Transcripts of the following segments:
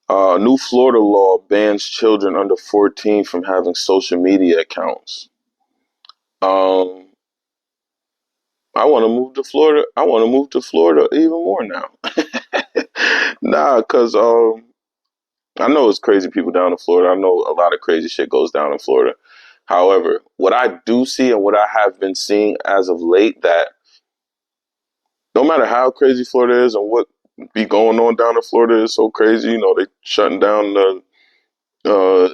New Florida law bans children under 14 from having social media accounts. Um, I want to move to Florida. I want to move to Florida even more now. Nah, cause I know it's crazy people down in Florida. I know a lot of crazy shit goes down in Florida. However, what I do see and what I have been seeing as of late, that no matter how crazy Florida is and what be going on down in Florida is so crazy. You know, they shutting down uh,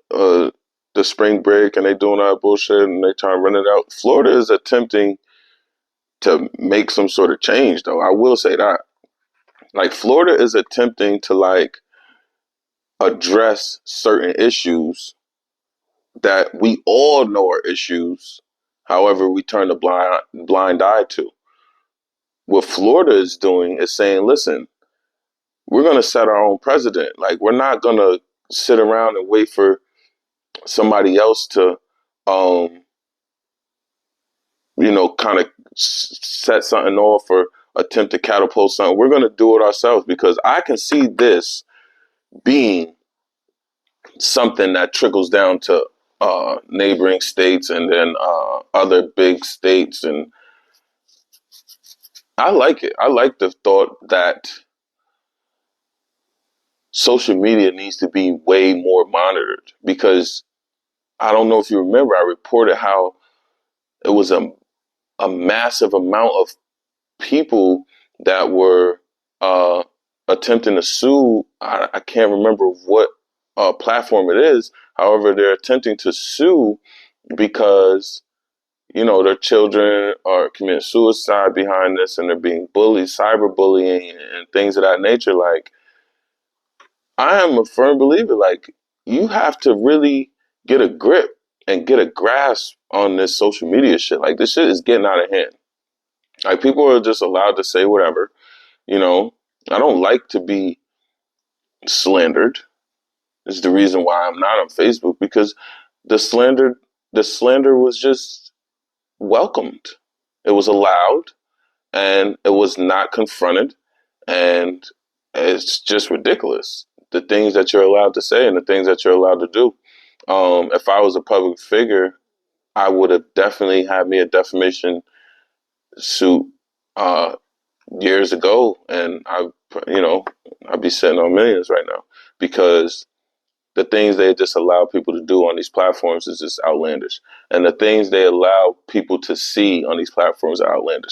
the spring break and they doing all that bullshit and they trying to run it out. Florida is attempting to make some sort of change, though. I will say that. Like, Florida is attempting to like address certain issues that we all know are issues. However, we turn a blind eye to. What Florida is doing is saying, listen, we're going to set our own precedent. Like, we're not going to sit around and wait for somebody else to, um, kind of set something off or attempt to catapult something. We're going to do it ourselves because I can see this being something that trickles down to neighboring states and then other big states. And I like it. I like the thought that social media needs to be way more monitored because I don't know if you remember, I reported how it was a massive amount of people that were uh, attempting to sue. I can't remember what platform it is. However, they're attempting to sue because their children are committing suicide behind this, and they're being bullied, cyberbullying, and things of that nature. Like, I am a firm believer. Like, you have to really get a grip and get a grasp on this social media shit. Like, this shit is getting out of hand. Like, people are just allowed to say whatever. You know, I don't like to be slandered. Is the reason why I'm not on Facebook, because the slander the slander was just welcomed. It was allowed and it was not confronted, and it's just ridiculous. The things that you're allowed to say and the things that you're allowed to do. If I was a public figure, I would have definitely had me a defamation suit uh, years ago, and I'd be sitting on millions right now because the things they just allow people to do on these platforms is just outlandish, and the things they allow people to see on these platforms are outlandish.